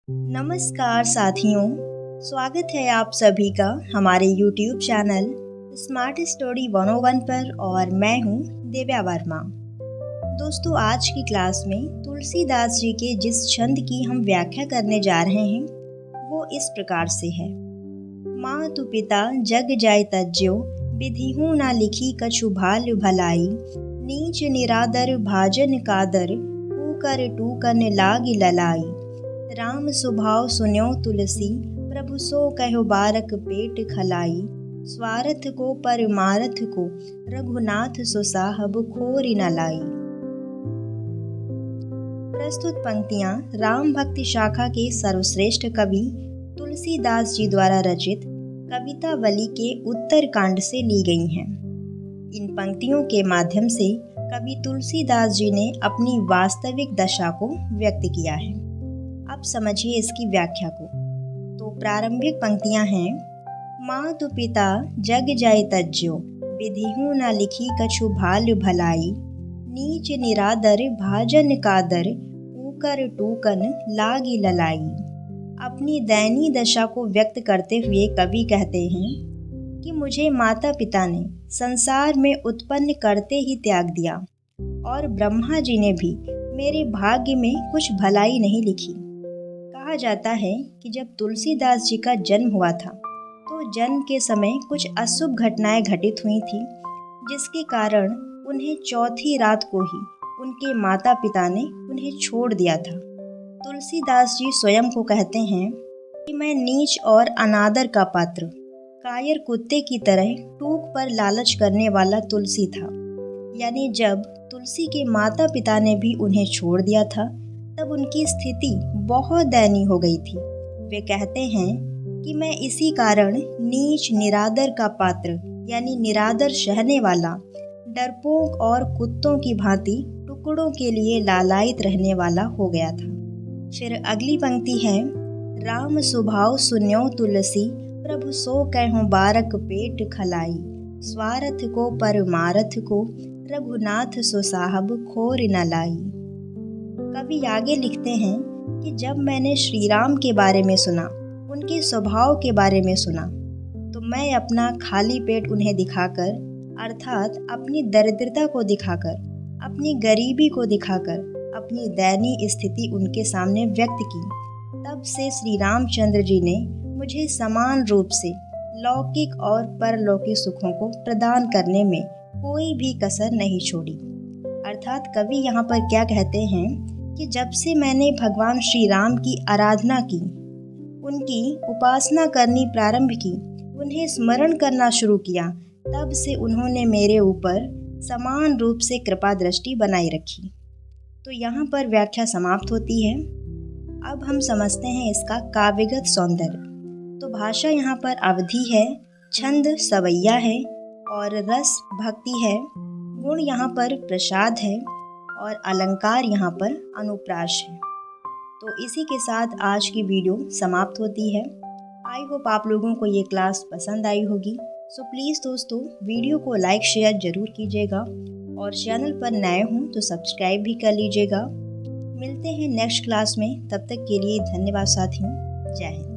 नमस्कार साथियों, स्वागत है आप सभी का हमारे YouTube चैनल स्मार्ट स्टोरी 101 पर और मैं हूँ दिव्या वर्मा। दोस्तों, आज की क्लास में तुलसीदास जी के जिस छंद की हम व्याख्या करने जा रहे हैं वो इस प्रकार से है। मातु पिता जग जाय तज्जो, विधिहु ना लिखी कछु भाल भलाई, नीच निरादर भाजन कादर, टूकर टूकन लागी ललाई। राम स्वभाव सुन्यो तुलसी, प्रभु सो कहो बारक पेट खलाई, स्वार्थ को परमारथ को, रघुनाथ सो साहब खोरी न लाई। प्रस्तुत पंक्तियां राम भक्ति शाखा के सर्वश्रेष्ठ कवि तुलसीदास जी द्वारा रचित कवितावली के उत्तर कांड से ली गई हैं। इन पंक्तियों के माध्यम से कवि तुलसीदास जी ने अपनी वास्तविक दशा को व्यक्त किया है। अब समझिए इसकी व्याख्या को। तो प्रारंभिक पंक्तियां हैं, मातु पिता जग जाय तज्जो, विधिहु न लिखी कछु भाल भलाई, नीच निरादर भाजन कादर, ऊकर टूकन लागी ललाई। अपनी दयनीय दशा को व्यक्त करते हुए कवि कहते हैं कि मुझे माता पिता ने संसार में उत्पन्न करते ही त्याग दिया और ब्रह्मा जी ने भी मेरे भाग्य में कुछ भलाई नहीं लिखी। कहा जाता है कि जब तुलसीदास जी का जन्म हुआ था तो जन्म के समय कुछ अशुभ घटनाएं घटित हुई थी, जिसके कारण उन्हें चौथी रात को ही उनके माता पिता ने उन्हें छोड़ दिया था। तुलसीदास जी स्वयं को कहते हैं कि मैं नीच और अनादर का पात्र, कायर कुत्ते की तरह टूक पर लालच करने वाला तुलसी था। यानी जब तुलसी के माता पिता ने भी उन्हें छोड़ दिया था तब उनकी स्थिति बहुत दयनीय हो गई थी। वे कहते हैं कि मैं इसी कारण नीच निरादर का पात्र यानी निरादर सहने वाला, डरपोक और कुत्तों की भांति टुकड़ों के लिए लालायित रहने वाला हो गया था। फिर अगली पंक्ति है, राम स्वभाव सुन्यो तुलसी, प्रभु सो कहो बारक पेट खलाई, स्वार्थ को परमारथ को, रघुनाथ सो साहब खोर न लाई। कवि आगे लिखते हैं कि जब मैंने श्री राम के बारे में सुना, उनके स्वभाव के बारे में सुना, तो मैं अपना खाली पेट उन्हें दिखाकर, अर्थात अपनी दरिद्रता को दिखाकर, अपनी गरीबी को दिखाकर अपनी दयनीय स्थिति उनके सामने व्यक्त की। तब से श्री रामचंद्र जी ने मुझे समान रूप से लौकिक और परलौकिक सुखों को प्रदान करने में कोई भी कसर नहीं छोड़ी। अर्थात कवि यहाँ पर क्या कहते हैं कि जब से मैंने भगवान श्री राम की आराधना की, उनकी उपासना करनी प्रारंभ की, उन्हें स्मरण करना शुरू किया, तब से उन्होंने मेरे ऊपर समान रूप से कृपा दृष्टि बनाई रखी। तो यहाँ पर व्याख्या समाप्त होती है। अब हम समझते हैं इसका काव्यगत सौंदर्य। तो भाषा यहाँ पर अवधि है, छंद सवैया है और रस भक्ति है, गुण यहाँ पर प्रसाद है और अलंकार यहाँ पर अनुप्रास है। तो इसी के साथ आज की वीडियो समाप्त होती है। आई होप आप लोगों को ये क्लास पसंद आई होगी। सो प्लीज़ दोस्तों, वीडियो को लाइक शेयर ज़रूर कीजिएगा और चैनल पर नए हों तो सब्सक्राइब भी कर लीजिएगा। मिलते हैं नेक्स्ट क्लास में, तब तक के लिए धन्यवाद साथियों। जय हिंद।